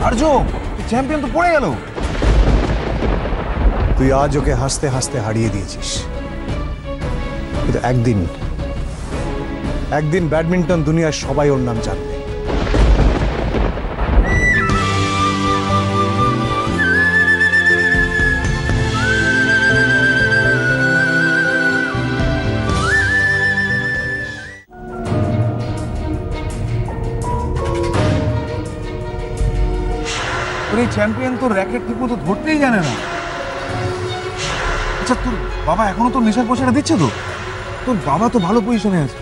আর্য, champion তো পড়ে গেল। তুই আজ ওকে হাসতে হাসতে হারিয়ে দিয়েছিস, কিন্তু একদিন ব্যাডমিন্টন দুনিয়ার সবাই ওর নাম জানবে। চ্যাম্পিয়ন তো র্যাকেট ঠিক মতো ধরতেই জানে না। আচ্ছা, তোর বাবা এখনো তো নেশার পয়সাটা দিচ্ছে তো? তোর বাবা তো ভালো পজিশনে আছে,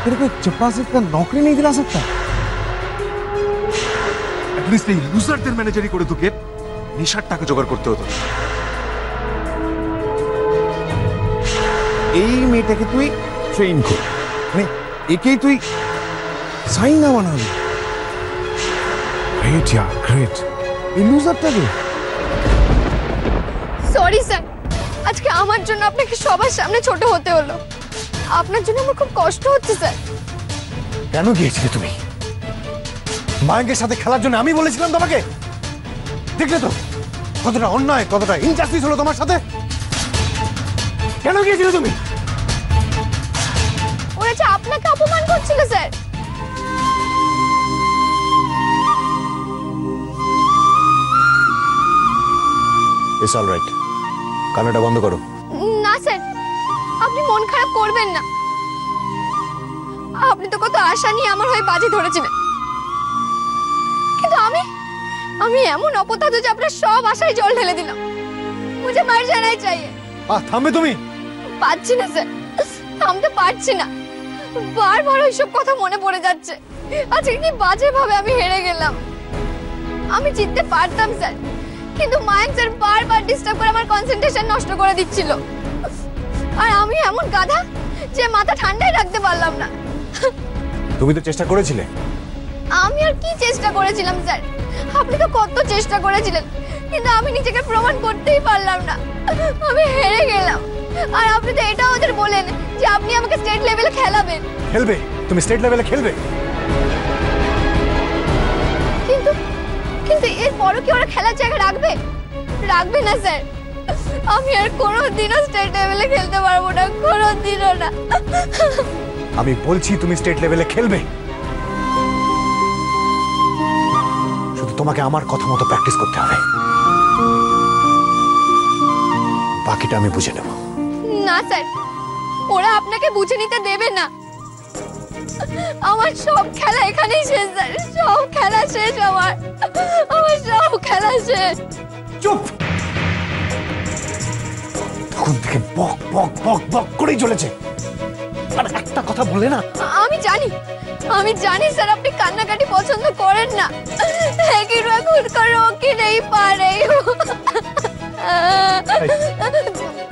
এরকম চপ্পা সিক্কা নকরি নেই দিলা सकता। অ্যাটলিস্ট এই লুজারদের ম্যানেজারই করে তোকে নেশার টাকা জোগাড় করতে হতো। এই মেয়েটাকে তুই ট্রেন কর, মানে একেই তুই সাইন না বানাবি। গ্রেট ইয়ার গ্রেট। এই লুজারটাকে সরি স্যার, আজকে আমার জন্য আপনাকে সবার সামনে ছোট হতে হলো। আপনার জন্য আমার খুব কষ্ট হচ্ছে স্যার। কেন গিয়েছিলে তুমি মায়ের সাথে খেলার জন্য? আমি বলেছিলাম তোমাকে, দেখলে তো কতটা অন্যায়, কতটা ইনজাস্টিস হলো তোমার সাথে। কেন গিয়েছিলে তুমি? ওরা যে আপনাকে অপমান করছিল স্যার। ইটস অল রাইট, কান্নাটা বন্ধ করো। না স্যার, আপনি মন খারাপ করবেন না। আপনি তো কত আশা নিয়ে আমার হয়ে বাজি ধরেছিলেন, কিন্তু আমি এমন অপদার্থ যে আপনার সব আশায় জল ঢেলে দিলাম। মুঝে মার জানাই চাইয়ে। থামবে তুমি? পারছি না স্যার, থামতে পারছি না। বারবার ওইসব কথা মনে পড়ে যাচ্ছে। আজকে কি বাজে ভাবে আমি হেরে গেলাম। আমি জিততে পারতাম স্যার, কিন্তু মায়ের স্যার বারবার ডিস্টার্ব করে আমার কনসেন্ট্রেশন নষ্ট করে দিচ্ছিল। আর আমি এমন গাধা যে মাথা ঠান্ডায় রাখতে পারলাম না। তুমি তো চেষ্টা করেছিলে। আমি আর কি চেষ্টা করেছিলাম স্যার? আপনি তো কত চেষ্টা করেছিলেন, কিন্তু আমি নিজেকে প্রমাণ করতেই পারলাম না। আমি হেরে গেলাম। আর আপনি তো এটাও ওদের বলেন যে আপনি আমাকে স্টেট লেভেলে খেলাবেন। খেলবে? তুমি স্টেট লেভেলে খেলবে? কিন্তু কিন্তু এরপরও কি ওরা খেলার জায়গা রাখবে? রাখবে না স্যার। আমি আর কোনোদিনও স্টেট লেভেলে খেলতে পারবো না, কোনোদিনও না। আমি বলছি তুমি স্টেট লেভেলে খেলবে, শুধু তোমাকে আমার কথা মতো প্র্যাকটিস করতে হবে। বাকিটা আমি বুঝে নেব। না স্যার, ওরা আপনাকে বুঝে নিতে দেবে না। আমার সব খেলা এখানেই শেষ স্যার, সব খেলা শেষ। আমার সব খেলা শেষ। চুপ! তখন থেকে বক বক বক বক করেই চলেছে, আর একটা কথা বলে না। আমি জানি স্যার আপনি কান্নাকাটি পছন্দ করেন না। खुद को रोक ही नहीं पा रही हूँ।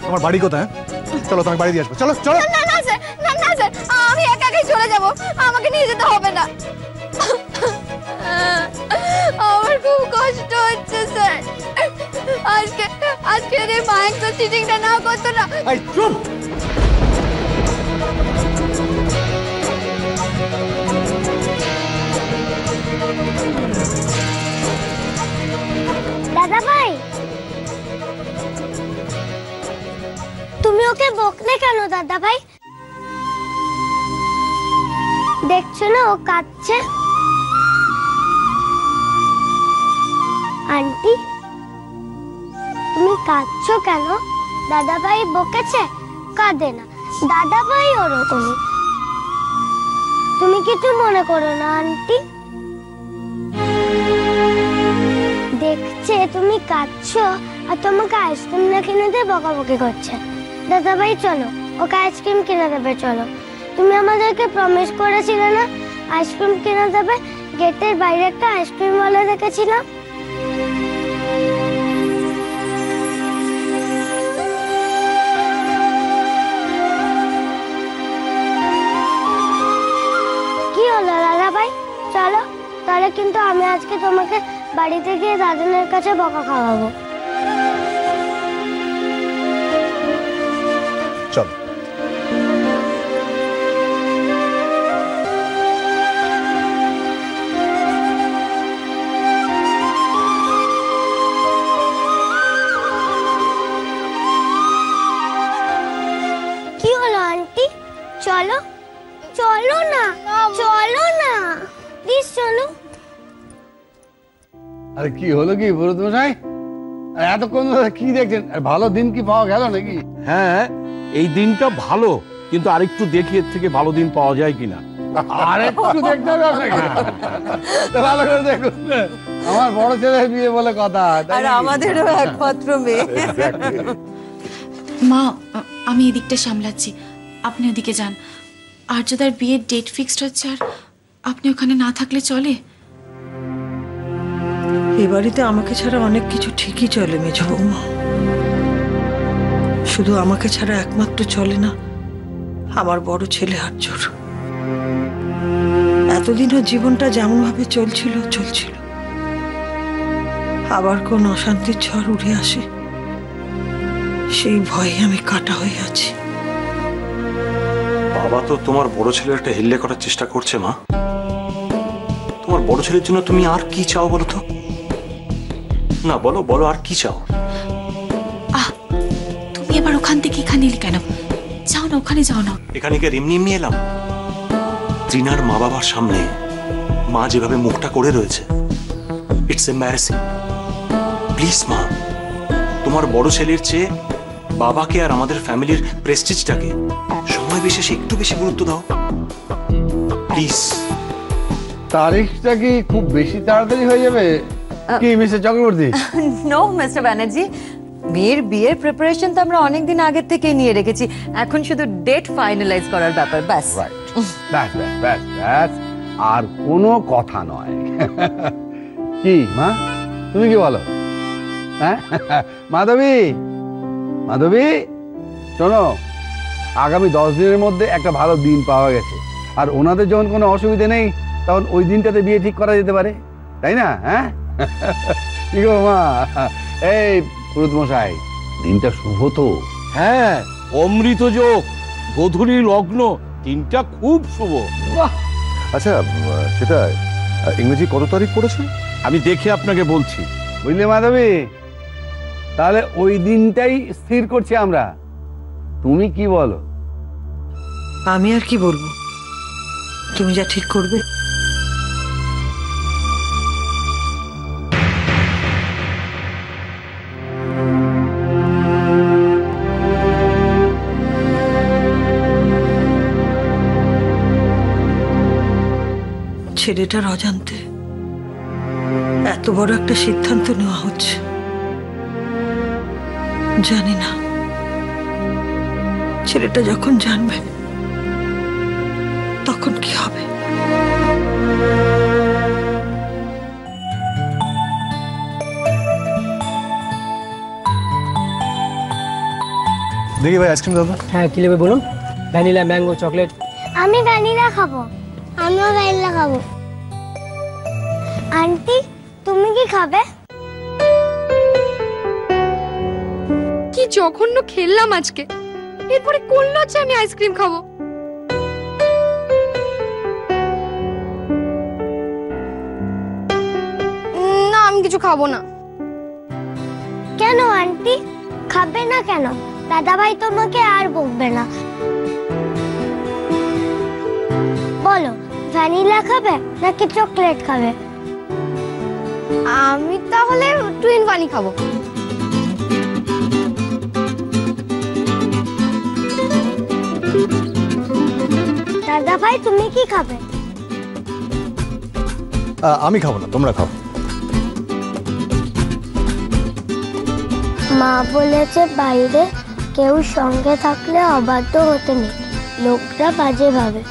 তোমার বাড়ি কোথায়? চলো তোমাকে বাড়ি দিয়ে আসবো। চলো চলো। না না স্যার, না স্যার, আমি একা একাই চলে যাব, আমাকে নিয়ে যেতে হবে না। আমার খুব কষ্ট হচ্ছে স্যার। আজকে রে মায়ের তো চিটিংটা না করতো না। এই চুপ! দাদা ভাই, তুমি ওকে বকলে কেন দাদা ভাই? দেখছো না ও কাঁদছে। আন্টি, তুমি কাঁদছো কেন? দাদা ভাই বকেছে? কাঁদে না, দাদা ভাই ওরকমই। তুমি কিছু মনে করো না আন্টি। দেখছে তুমি কাঁদছো আর তোমাকে আইসক্রিম না কিনে দিয়ে বকাবকি করছে। দাদা ভাই চলো, ওকে আইসক্রিম কিনে দেবে। চলো, তুমি আমাদেরকে প্রমিস করেছিলে না আইসক্রিম কিনে দেবে? গেটের বাইরে একটা আইসক্রিম ওয়ালা দেখেছিলাম। কি হলো দাদা ভাই? চলো, তাহলে কিন্তু আমি আজকে তোমাকে বাড়িতে গিয়ে দাদুনের কাছে বকা খাওয়াবো। চল। আরে কি হলো কি ভরত মশাই? এতক্ষণ ধরে কি দেখছেন? ভালো দিন কি পাওয়া গেল নাকি? হ্যাঁ, এই দিনটা ভালো, কিন্তু আরেকটু দেখি এর থেকে ভালো দিন পাওয়া যায় কিনা। আরে একটু দেখতে হবে আপনাকে। তো ভালো করে দেখুন, আমার বড় ছেলের বিয়ে বলে কথা, আর আমাদেরও একমাত্র মেয়ে। মা, আমি এদিকটা সামলাচ্ছি, আপনি ওদিকে যান। আর্যদার বিয়ের ডেট ফিক্সড হচ্ছে, আর আপনি ওখানে না থাকলে চলে? এ বাড়িতে আমাকে ছাড়া অনেক কিছু ঠিকই চলে মেজো বৌমা, শুধু আমাকে ছাড়া একমাত্র চলে না আমার বড় ছেলে আর্যর। এতদিনও জীবনটা যেমন ভাবে চলছিল, আবার কোন অশান্তির ঝড় উড়ে আসে সেই ভয়ে আমি কাটা হয়ে আছি। বাবা তো তোমার বড় ছেলের একটা হেল্লে করার চেষ্টা করছে মা। তোমার বড় ছেলের জন্য তুমি আর কি চাও বলো তো? না বলো বলো, আর কি চাও? তুমি এবার ওখান থেকে এখানে এলে কেন? যাও না, ওখানে যাও না। এখানে কি এমনি এমনি এলাম? ত্রিনার মা বাবার সামনে মা যেভাবে মুখটা করে রয়েছে, ইটস এম্বারাসিং। প্লিজ মা, তোমার বড় ছেলের চেয়ে বাবাকে আর আমাদের ফ্যামিলির প্রেস্টিজটাকে সময় বিশেষে একটু বেশি গুরুত্ব দাও প্লিজ। তারিখটা কি খুব বেশি তাড়াতাড়ি হয়ে যাবে কি mister Chakraborty? No mister Banerjee, বিয়ের প্রিপারেশন তো আমরা অনেক দিন আগে থেকে নিয়ে রেখেছি, এখন শুধু ডেট ফাইনালাইজ করার ব্যাপার, ব্যাস। ব্যাস, আর কোনো কথা নয়। কি মা, তুমি কি বলো? হ্যাঁ মাধবী, শোনো, আগামী 10 দিনের মধ্যে একটা ভালো দিন পাওয়া গেছে, আর ওনাদের যখন কোনো অসুবিধা নেই তখন ওই দিনটাতে বিয়ে ঠিক করা যেতে পারে, তাই না? হ্যাঁ কি গো মা? এই পুরোহিত মশাই, দিনটা শুভ তো? হ্যাঁ, অমৃত যোগ, গোধূলি লগ্ন, দিনটা খুব শুভ। আচ্ছা, সেটা ইংরেজি কত তারিখ পড়েছে? আমি দেখে আপনাকে বলছি। বুঝলে মাধবী, তাহলে ওই দিনটাই স্থির করছি আমরা, তুমি কি বলো? আমি আর কি বলবো, তুমি যা ঠিক করবে। ছেলেটার অজান্তে এত বড় একটা সিদ্ধান্ত নেওয়া হচ্ছে, জানি না ছেলেটা যখন জানবে তখন কি হবে। দেখি ভাই, আইসক্রিম দাদা। হ্যাঁ, কি নেবে বলুন? Vanilla, mango, chocolate? আমি ভ্যানিলা খাবো। আমিও ভ্যানিলা খাবো। আন্টি, তুমি কি খাবে? কি জঘন্য খেললাম আজকে, এরপরে কোন লজ্জা আমি আইসক্রিম খাবো? না, আমি কিছু খাবো না। কেন আন্টি, খাবে না কেন? দাদা ভাই তোমাকে আর বকবে না। বলো, ভ্যানিলা খাবে নাকি চকলেট খাবে? আমি তাহলে টুইন বানি খাবো। দাদা ভাই, তুমি কি খাবে? আমি খাবো না, তোমরা খাও। মা বলেছে বাইরে কেউ সঙ্গে থাকলে অবাধ্য হতে নেই, লোকরা বাজে ভাবে।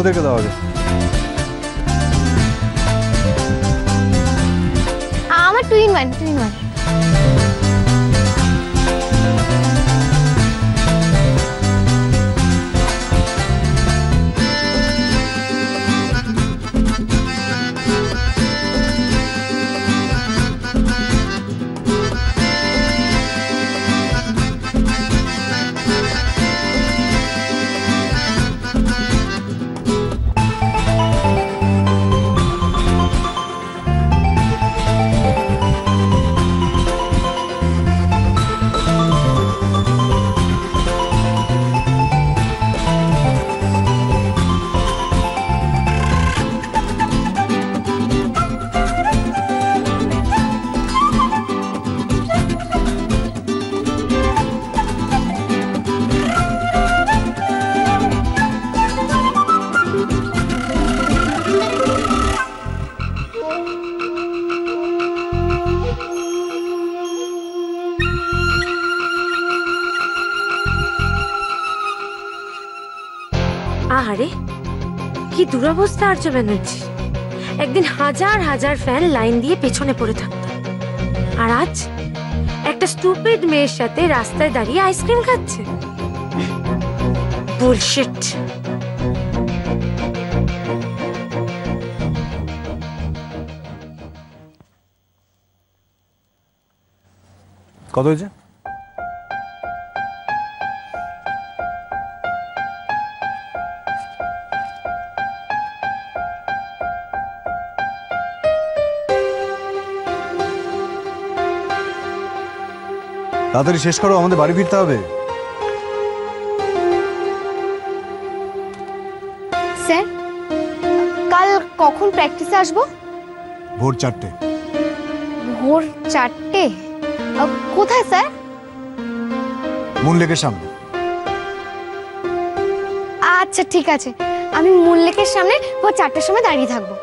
ওদেরকে দাও আগে। আমার টুইন ওয়ান। আরে কি দুরবস্থা আর্য ব্যানার্জি। একদিন হাজার হাজার ফ্যান লাইন দিয়ে পেছনে পড়ে থাকতো, আর আজ একটা স্টুপিড মেয়ের সাথে রাস্তায় দাঁড়িয়ে আইসক্রিম খাচ্ছে। বুলশিট। কত হয়েছে? তাড়াতাড়ি শেষ করো, আমাদের বাড়ি ফিরতে হবে। স্যার, কাল কখন প্র্যাকটিসে আসবো? ভোর 4টে। ভোর 4টে? কোথায় স্যার? মুন লেকের সামনে। আচ্ছা ঠিক আছে, আমি মুন লেকের সামনে ভোর 4টের সময় দাঁড়িয়ে থাকবো।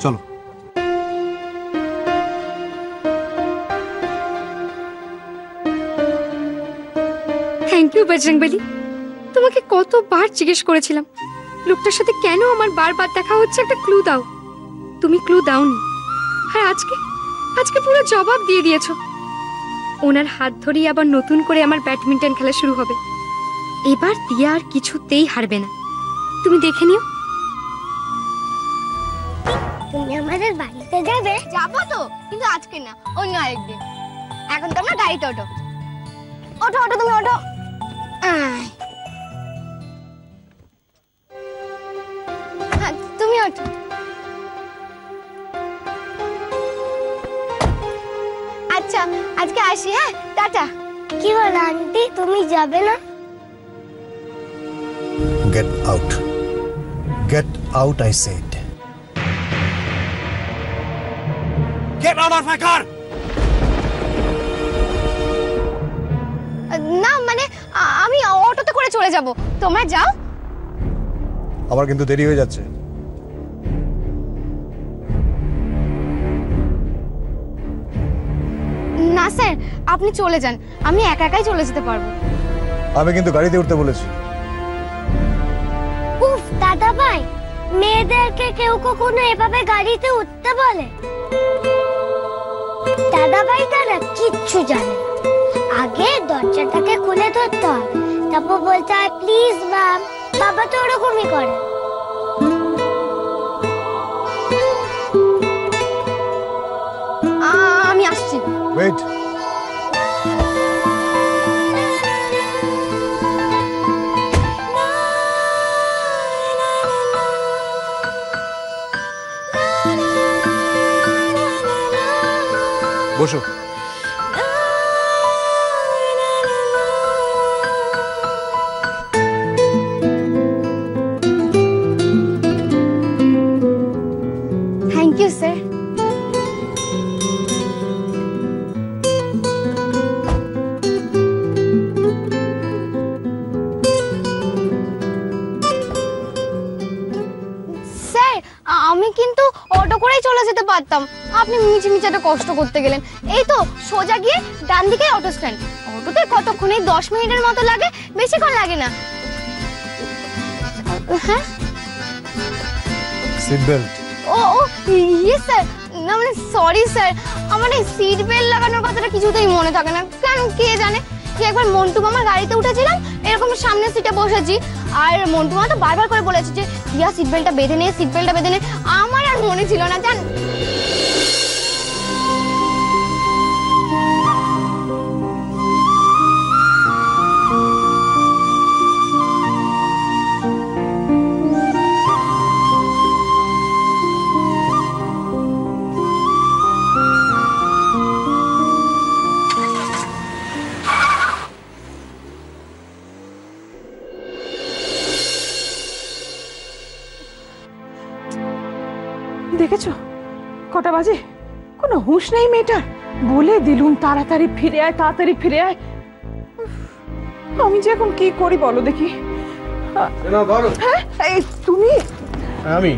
চলো। Thank you Bajrangbali. তোমাকে কতবার জিজ্ঞেস করেছিলাম লোকটার সাথে কেন আমার বারবার দেখা হচ্ছে, একটা ক্লু দাও। তুমি ক্লু দাওনি, আর আজকে পুরো জবাব দিয়ে দিয়েছো। ওনার হাত ধরেই আবার নতুন করে আমার ব্যাডমিন্টন খেলা শুরু হবে। এবার দিয়া আর কিছুতেই হারবে না, তুমি দেখে নিও। তুমি আমাদের বাড়িতে যাবে? যাবো তো, কিন্তু আজকে না, অন্য আরেকদিন। এখন তোমরা গাড়িতে ওঠো। ওঠো ওঠো, তুমি ওঠো। হ্যাঁ, তুমি ওঠো। আচ্ছা, আজকে আসি। হ্যাঁ, টাটা। কি বলো আন্টি, তুমি যাবে না? Get out, get out, I said. Get out of my car. না মানে আমি অটোতে করে চলে যাব, তোমরা যাও। আমার কিন্তু দেরি হয়ে যাচ্ছে। না স্যার, আপনি চলে যান, আমি একা একাই চলে যেতে পারবো। আমি কিন্তু গাড়িতে উঠতে বলেছি। উফ দাদা ভাই, মেয়েদেরকে কেউ কখনো এভাবে গাড়িতে উঠতে বলে? দাদা ভাই তারা কিচ্ছু জানে না। আগে দরজাটাকে খুলে ধরতে হয়, তারপর বলতে হয় প্লিজ ম্যাম। বাবা তো ওরকমই করে। আমি আসছি। ওয়েট। বসো। Thank you sir. আমি কিন্তু অটো করেই চলে যেতে পারতাম, আপনি মিছে মিছে এত কষ্ট করতে গেলেন। এই তো সোজা গিয়ে ডান দিকে অটো স্ট্যান্ড। অটোতে কতক্ষণ? এই 10 মিনিটের মতো লাগে, বেশিক্ষণ লাগে না। হ্যাঁ, সিট বেল্ট। ও ইয়েস স্যার। না মানে সরি স্যার, আমার এই সিট বেল্ট লাগানোর কথাটা কিছুতেই মনে থাকে না, কেন কে জানে। কি একবার মন্টু মামার গাড়িতে উঠেছিলাম, এরকম সামনের সিটে বসেছি, আর মন্টু মামা তো বারবার করে বলেছে যে দিয়া সিট বেল্টটা বেঁধে নে, সিট বেল্টটা বেঁধে নে। আমার আর মনে ছিল না জান। দেখেছো কটা বাজে? কোনো হুঁশ নেই মেয়েটার। বলে দিলুম তাড়াতাড়ি ফিরে আয়, তাড়াতাড়ি ফিরে আয়। আমি যে এখন কি করি বলো দেখি। হ্যাঁ, এই তুমি? আমি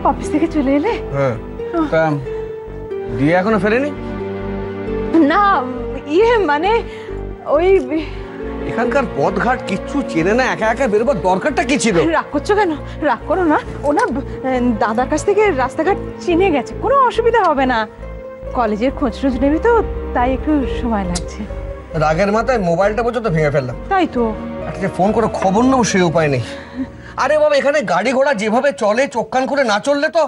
অফিস থেকে চলে এলে? হ্যাঁ। তা দিয়ে এখনো ফেরেনি? না ইয়ে মানে ওই এখানকার পথঘাট কিচ্ছু চেনে না, একা একা বেরোবার দরকারটা কি ছিল? রাগ করছো কেন? রাগ করো না, ওনার দাদার কাছ থেকে রাস্তাঘাট চিনে গেছে, কোনো অসুবিধা হবে না। কলেজের খোঁজ টোজ নেবে তো, তাই একটু সময় লাগছে। রাগের মাথায় মোবাইলটা পর্যন্ত ভেঙে ফেললাম। তাই তো, একটা ফোন করে খবর নেবো সেই উপায় নেই। আরে বাবা, এখানে গাড়ি ঘোড়া যেভাবে চলে, চোখ কান করে না চললে তো।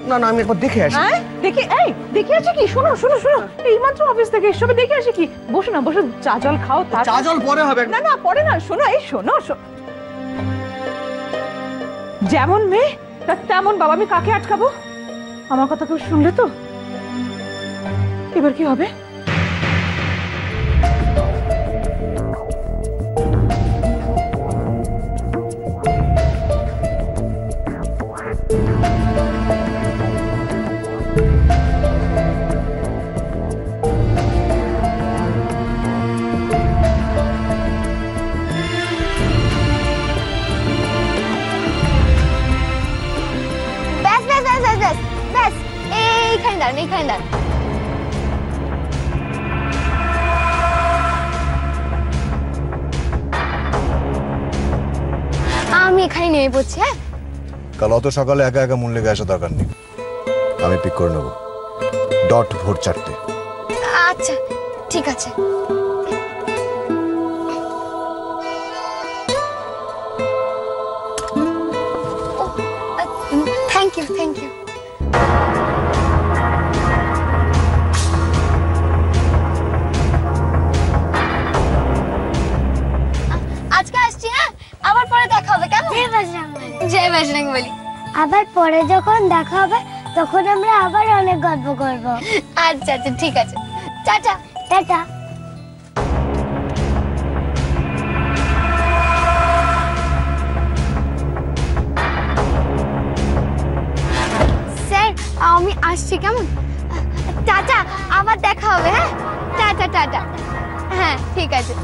না না, আমি একবার দেখে আসি। দেখে আসি কি? শোনো শোনো শোনো, এইমাত্র অফিস থেকে এসবে দেখে আসি কি? বসো না, বসো, চা জল খাও। চা জল পরে হবে। না না, পরে না। শোনো, এই শোনো, যেমন মেয়ে তেমন বাবা। আমি কাকে আটকাবো? আমার কথা কেউ শুনলে তো এবার কি হবে? এইখানে দাঁড়ান। আমি এখানে নেমে পড়ছি। হ্যাঁ, কাল অত সকালে একা একা মন লেগে আসা দরকার নেই, আমি পিক করে নেবো ডট ভোর 4টে। আচ্ছা ঠিক আছে। Thank you thank you. আজকে আসছি। হ্যাঁ, আবার পরে দেখা হবে। কেমন? জয় বজরংবলী। আবার পরে যখন দেখা হবে তখন আমরা আবার অনেক গল্প করব। আচ্ছা আচ্ছা ঠিক আছে। টাটা। টাটা। স্যার, আমি আসছি। কেমন? টাটা, আবার দেখা হবে। হ্যাঁ, টাটা টাটা। হ্যাঁ ঠিক আছে।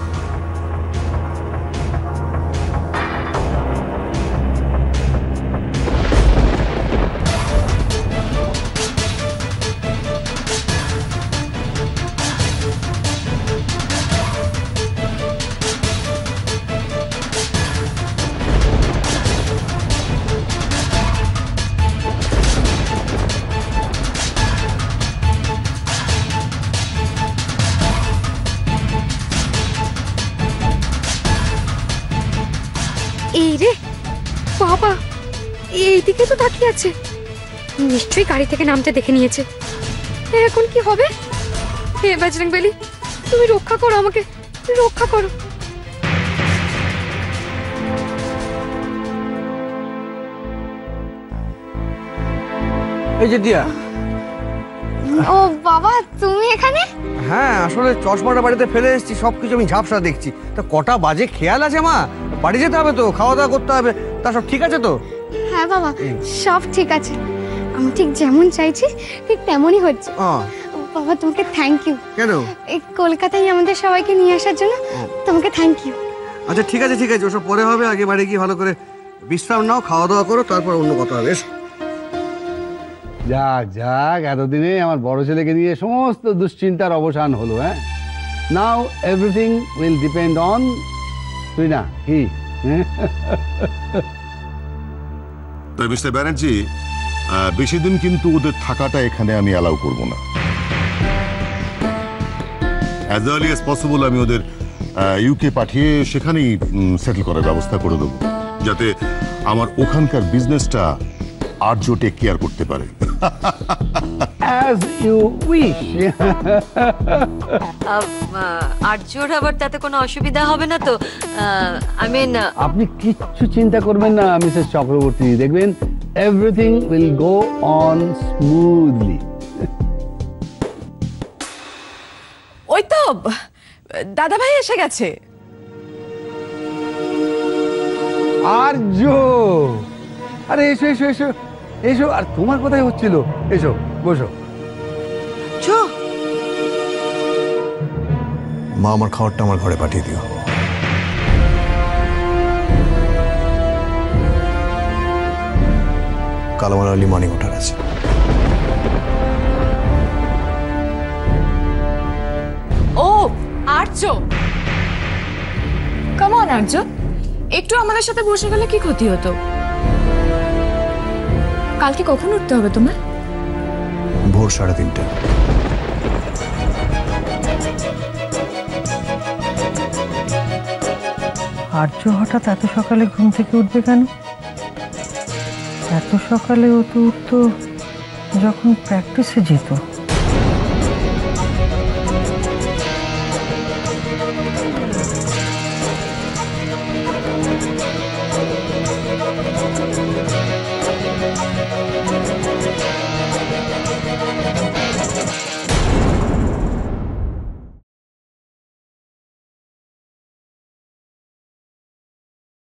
এই রে বাবা, এইদিকে তো তাকিয়ে আছে, নিশ্চয়ই গাড়ি থেকে নামতে দেখে নিয়েছে। এখন কি হবে? হে বজরংবলী, তুমি রক্ষা করো আমাকে, রক্ষা করো। এই যে দিয়া। ও বাবা, তুমি এখানে? হ্যাঁ, আসলে চশমাটা বাড়িতে ফেলে এসেছি, সবকিছু আমি ঝাপসা দেখছি। তা কটা বাজে খেয়াল আছে মা? বাড়ি যেতে হবে তো, খাওয়া দাওয়া করতে হবে। তা সব ঠিক আছে তো? হ্যাঁ বাবা, সব ঠিক আছে। আমি ঠিক যেমন চাইছি ঠিক তেমনই হচ্ছে। বাবা, তোমাকে থ্যাংক ইউ। কেন? এই কলকাতায় আমাদের সবাইকে নিয়ে আসার জন্য তোমাকে থ্যাংক ইউ। আচ্ছা ঠিক আছে ঠিক আছে, ওসব পরে হবে। আগে বাড়ি গিয়ে ভালো করে বিশ্রাম নাও, খাওয়া দাওয়া করো, তারপর অন্য কথা হবে। যাক যাক, এতদিনে আমার বড় ছেলেকে নিয়ে সমস্ত দুশ্চিন্তার অবসান হলো। হ্যাঁ, নাও এভরিথিং উইল ডিপেন্ড অন তুই না কি। তাই মিস্টার ব্যানার্জি, বেশি দিন কিন্তু ওদের থাকাটা এখানে আমি অ্যালাউ করব না। অ্যাজ আর্লি অ্যাজ পসিবল আমি ওদের ইউকে পাঠিয়ে সেখানেই সেটেল করার ব্যবস্থা করে দেবো, যাতে আমার ওখানকার বিজনেসটা আর্য টেক কেয়ার করতে পারে। As you wish. আর্যর আবার তাতে কোনো অসুবিধা হবে না তো? আই মিন, আপনি কিচ্ছু চিন্তা করবেন না মিসেস চক্রবর্তী, দেখবেন everything will go on smoothly. ওই তো দাদা ভাই এসে গেছে। আর্য, আরে এসো এসো এসো এসো। আর তোমার কথাই হচ্ছিল, এসো বসো। মা, আমার খাবারটা আমার ঘরে পাঠিয়ে দিও। কাল আমার আর্লি মর্নিং ওঠার আছে। আর্য, একটু আমাদের সাথে বসে গেলে কি ক্ষতি হতো? কালকে কখন উঠতে হবে তোমার? ভোর 3:30। আর্য হঠাৎ এত সকালে ঘুম থেকে উঠবে কেন? এত সকালে ও তো উঠতো যখন প্র্যাকটিসে যেত।